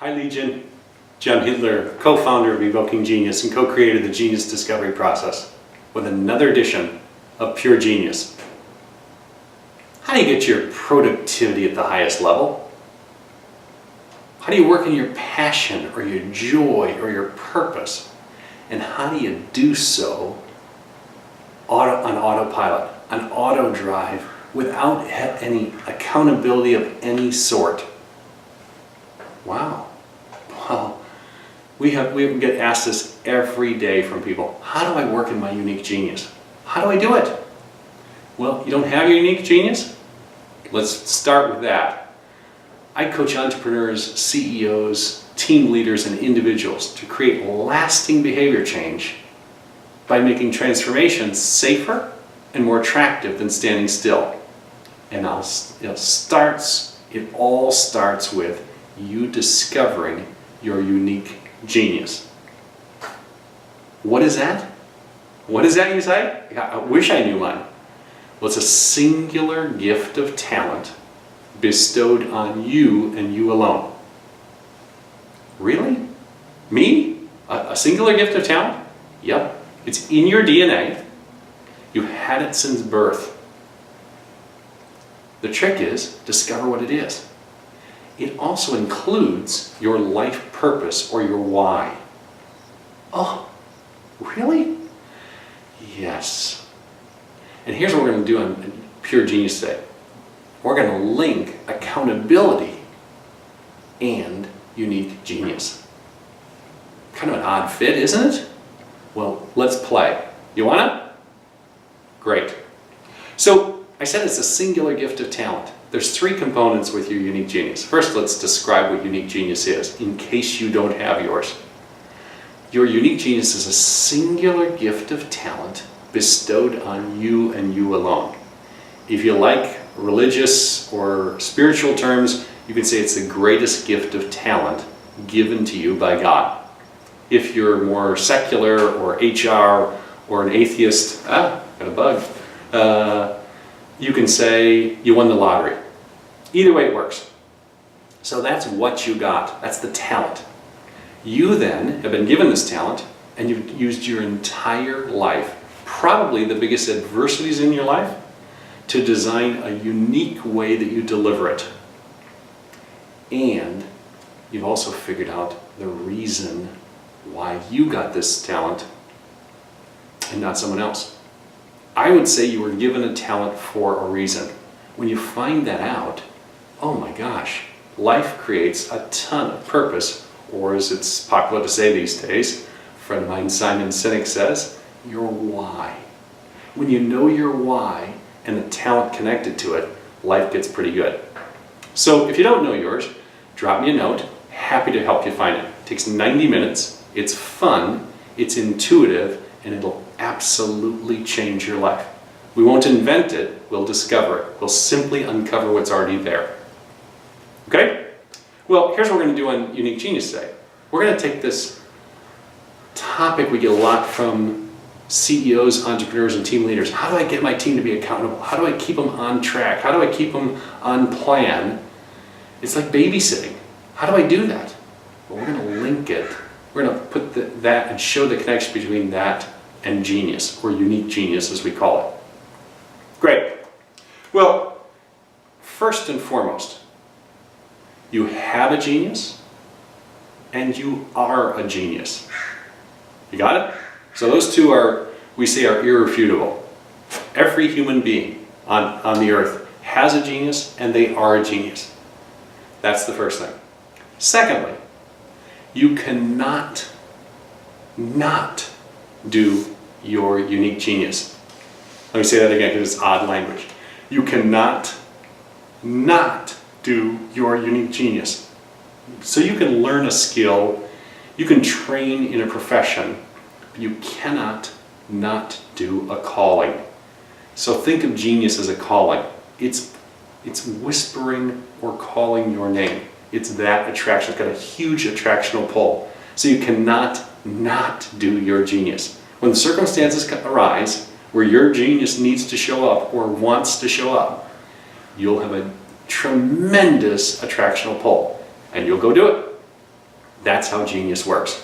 Hi Legion, John Hitler, co-founder of Evoking Genius and co-creator of the Genius Discovery Process with another edition of Pure Genius. How do you get your productivity at the highest level? How do you work in your passion or your joy or your purpose? And how do you do so on autopilot, on auto drive, without any accountability of any sort? Wow. Well, we get asked this every day from people. How do I work in my unique genius? How do I do it? Well, you don't have your unique genius? Let's start with that. I coach entrepreneurs, CEOs, team leaders, and individuals to create lasting behavior change by making transformation safer and more attractive than standing still. And it all starts with you discovering your unique genius. What is that? What is that, you say? I wish I knew mine. Well, it's a singular gift of talent bestowed on you and you alone. Really? Me? A singular gift of talent? Yep. It's in your DNA. You've had it since birth. The trick is, discover what it is. It also includes your life purpose or your why. Oh, really? Yes. And here's what we're going to do on Pure Genius today. We're going to link accountability and unique genius. Kind of an odd fit, isn't it? Well, let's play. You wanna? Great. So, I said it's a singular gift of talent. There's three components with your unique genius. First, let's describe what unique genius is, in case you don't have yours. Your unique genius is a singular gift of talent bestowed on you and you alone. If you like religious or spiritual terms, you can say it's the greatest gift of talent given to you by God. If you're more secular or HR or an atheist, got a bug, you can say you won the lottery. Either way it works. So that's what you got. That's the talent. You then have been given this talent and you've used your entire life, probably the biggest adversities in your life, to design a unique way that you deliver it. And you've also figured out the reason why you got this talent and not someone else. I would say you were given a talent for a reason. When you find that out, oh my gosh, life creates a ton of purpose, or as it's popular to say these days, a friend of mine, Simon Sinek, says, your why. When you know your why and the talent connected to it, life gets pretty good. So if you don't know yours, drop me a note. Happy to help you find it. It takes 90 minutes. It's fun, it's intuitive, and it'll absolutely change your life. We won't invent it, we'll discover it. We'll simply uncover what's already there. Okay? Well, here's what we're going to do on Unique Genius today. We're going to take this topic we get a lot from CEOs, entrepreneurs, and team leaders. How do I get my team to be accountable? How do I keep them on track? How do I keep them on plan? It's like babysitting. How do I do that? Well, we're going to link it. We're going to put that and show the connection between that and genius, or unique genius as we call it. Great. Well, first and foremost, you have a genius and you are a genius. You got it? So those two are irrefutable. Every human being on the earth has a genius and they are a genius. That's the first thing. Secondly, you cannot not do your unique genius. Let me say that again because it's odd language. You cannot not do your unique genius. So you can learn a skill, you can train in a profession, but you cannot not do a calling. So think of genius as a calling. It's whispering or calling your name. It's that attraction. It's got a huge attractional pull. So you cannot not do your genius. When the circumstances arise where your genius needs to show up or wants to show up, you'll have a tremendous attractional pull and you'll go do it. That's how genius works.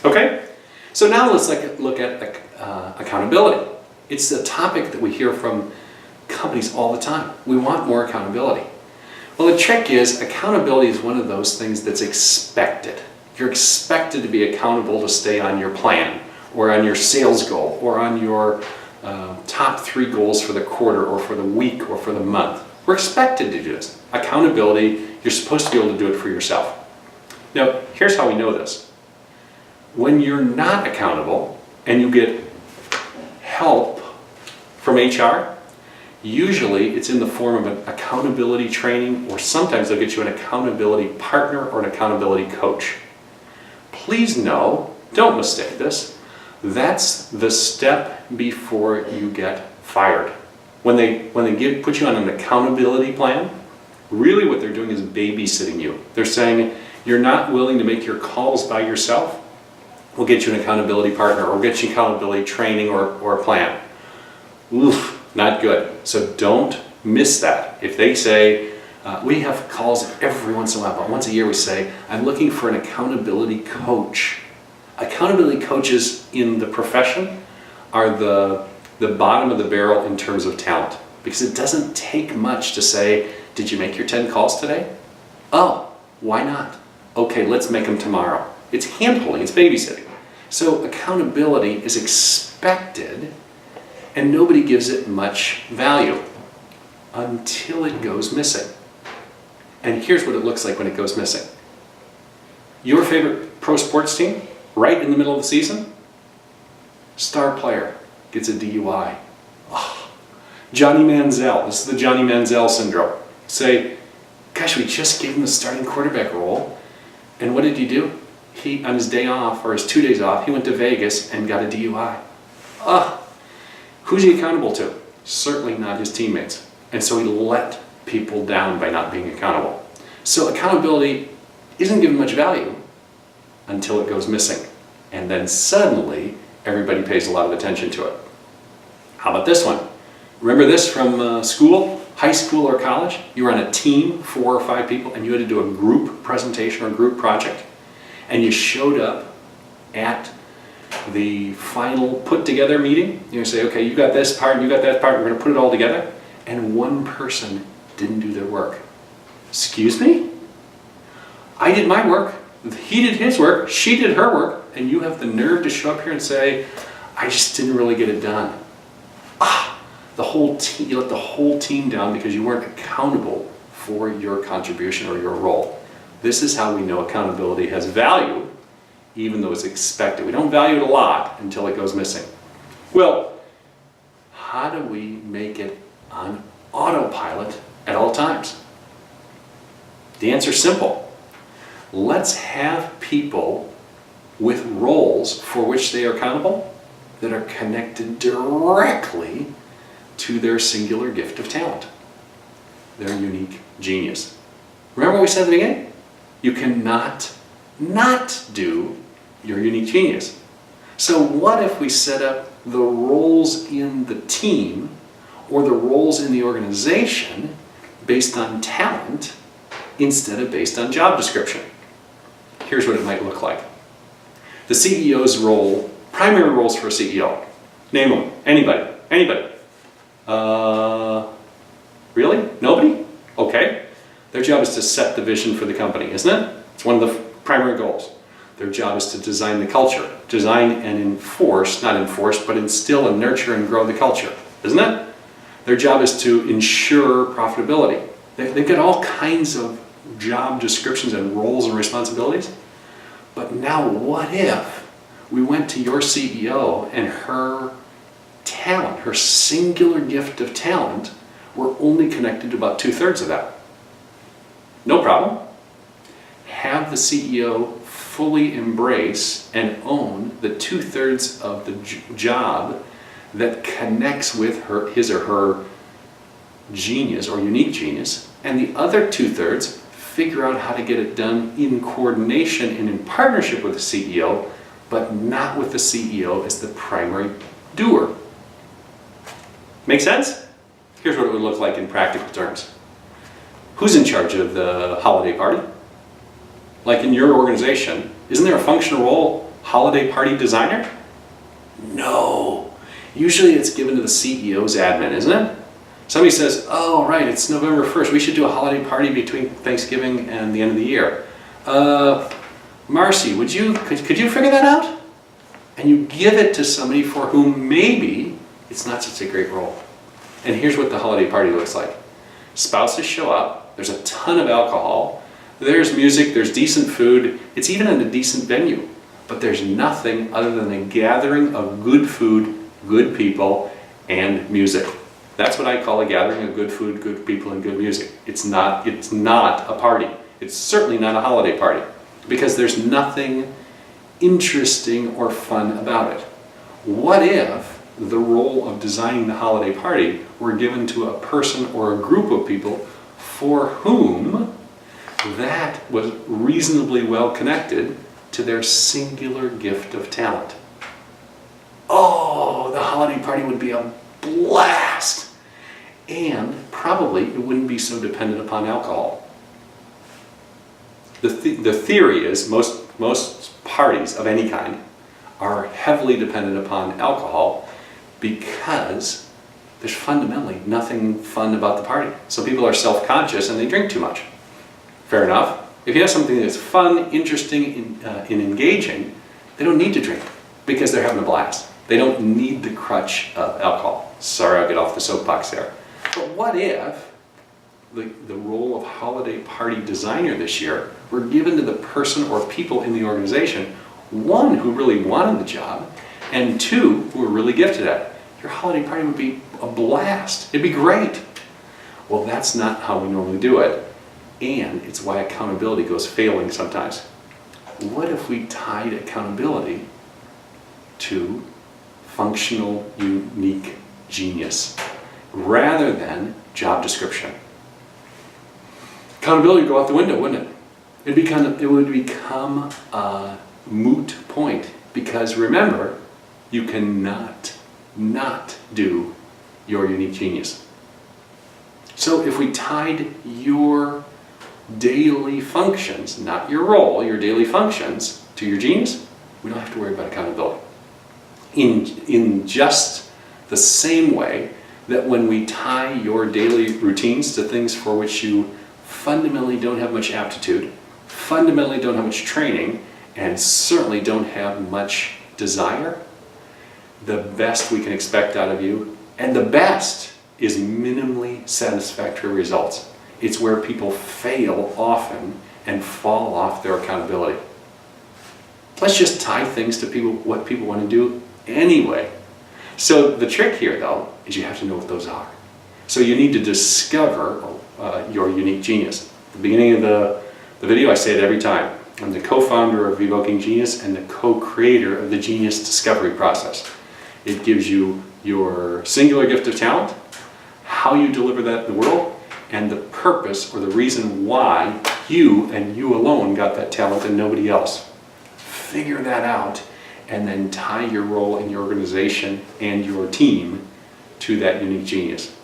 Okay? So now let's look at accountability. It's a topic that we hear from companies all the time. We want more accountability. Well, the trick is accountability is one of those things that's expected. You're expected to be accountable to stay on your plan, or on your sales goal, or on your top 3 goals for the quarter, or for the week, or for the month. We're expected to do this. Accountability, you're supposed to be able to do it for yourself. Now, here's how we know this. When you're not accountable and you get help from HR, usually it's in the form of an accountability training, or sometimes they'll get you an accountability partner or an accountability coach. Please know, don't mistake this, that's the step before you get fired. When they put you on an accountability plan, really what they're doing is babysitting you. They're saying, you're not willing to make your calls by yourself, we'll get you an accountability partner, or we'll get you accountability training or a plan. Oof, not good. So don't miss that. If they say, we have calls every once in a while, but once a year we say, I'm looking for an accountability coach. Accountability coaches in the profession are the bottom of the barrel in terms of talent, because it doesn't take much to say, did you make your 10 calls today? Oh, why not? Okay, let's make them tomorrow. It's hand-holding, it's babysitting. So accountability is expected, and nobody gives it much value until it goes missing. And here's what it looks like when it goes missing. Your favorite pro sports team, right in the middle of the season, star player gets a DUI. Oh, Johnny Manziel, this is the Johnny Manziel syndrome. Say, gosh, we just gave him the starting quarterback role, and what did he do? He, on his day off, or his 2 days off, he went to Vegas and got a DUI. Who's he accountable to? Certainly not his teammates. And so he let people down by not being accountable. So accountability isn't given much value until it goes missing. And then suddenly, everybody pays a lot of attention to it. How about this one? Remember this from school, high school or college? You were on a team, 4 or 5 people, and you had to do a group presentation or group project. And you showed up at the final put-together meeting. You say, okay, you got this part and you got that part, we're going to put it all together. And one person didn't do their work. Excuse me? I did my work, he did his work, she did her work, and you have the nerve to show up here and say, I just didn't really get it done. The whole team, you let the whole team down because you weren't accountable for your contribution or your role. This is how we know accountability has value, even though it's expected. We don't value it a lot until it goes missing. Well, how do we make it on autopilot at all times? The answer's simple. Let's have people with roles for which they are accountable that are connected directly to their singular gift of talent, their unique genius. Remember what we said at the beginning? You cannot not do your unique genius. So what if we set up the roles in the team or the roles in the organization based on talent instead of based on job description? Here's what it might look like. The CEO's role, primary roles for a CEO. Name them. Anybody. Really? Nobody? Okay. Their job is to set the vision for the company, isn't it? It's one of the primary goals. Their job is to design the culture. Design and enforce, not enforce, but instill and nurture and grow the culture, isn't it? Their job is to ensure profitability. They've got all kinds of job descriptions and roles and responsibilities. But now what if we went to your CEO and her talent, her singular gift of talent, were only connected to about 2/3 of that? No problem. Have the CEO fully embrace and own the 2/3 of the job that connects with his or her genius or unique genius, and the other 2/3 figure out how to get it done in coordination and in partnership with the CEO, but not with the CEO as the primary doer. Make sense? Here's what it would look like in practical terms. Who's in charge of the holiday party? Like in your organization, Isn't there a functional role, holiday party designer? No. Usually it's given to the CEO's admin, isn't it? Somebody says, oh, right, it's November 1st. We should do a holiday party between Thanksgiving and the end of the year. Marcy, could you figure that out? And you give it to somebody for whom maybe it's not such a great role. And here's what the holiday party looks like. Spouses show up. There's a ton of alcohol. There's music. There's decent food. It's even in a decent venue. But there's nothing other than a gathering of good food, good people, and music. That's what I call a gathering of good food, good people, and good music. It's not a party. It's certainly not a holiday party because there's nothing interesting or fun about it. What if the role of designing the holiday party were given to a person or a group of people for whom that was reasonably well connected to their singular gift of talent? Oh, the holiday party would be a blast! And probably it wouldn't be so dependent upon alcohol. The theory is most parties of any kind are heavily dependent upon alcohol because there's fundamentally nothing fun about the party. So people are self-conscious and they drink too much. Fair enough. If you have something that's fun, interesting, and engaging, they don't need to drink because they're having a blast. They don't need the crutch of alcohol. Sorry, I'll get off the soapbox there. But what if the role of holiday party designer this year were given to the person or people in the organization, one, who really wanted the job, and two, who were really gifted at it? Your holiday party would be a blast. It'd be great. Well, that's not how we normally do it, and it's why accountability goes failing sometimes. What if we tied accountability to functional, unique genius rather than job description? Accountability would go out the window, wouldn't it? It would become a moot point because remember, you cannot not do your unique genius. So if we tied your daily functions, not your role, your daily functions to your genius, we don't have to worry about accountability. In just the same way that when we tie your daily routines to things for which you fundamentally don't have much aptitude, fundamentally don't have much training, and certainly don't have much desire, the best we can expect out of you, and the best is minimally satisfactory results. It's where people fail often and fall off their accountability. Let's just tie things to what people want to do anyway. So the trick here, though, is you have to know what those are. So you need to discover your unique genius. At the beginning of the video, I say it every time. I'm the co-founder of Evoking Genius and the co-creator of the Genius Discovery Process. It gives you your singular gift of talent, how you deliver that in the world, and the purpose or the reason why you and you alone got that talent and nobody else. Figure that out and then tie your role in your organization and your team to that unique genius.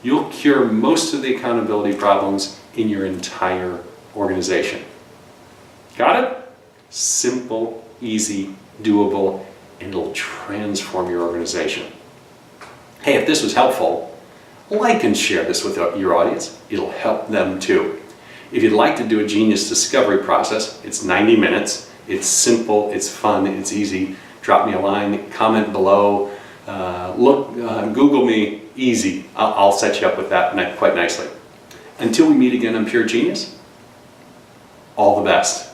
You'll cure most of the accountability problems in your entire organization. Got it? Simple, easy, doable, and it'll transform your organization. Hey, if this was helpful, like and share this with your audience. It'll help them too. If you'd like to do a Genius Discovery Process, it's 90 minutes. It's simple, it's fun, it's easy. Drop me a line, comment below, Google me, easy. I'll set you up with that quite nicely. Until we meet again on Pure Genius, all the best.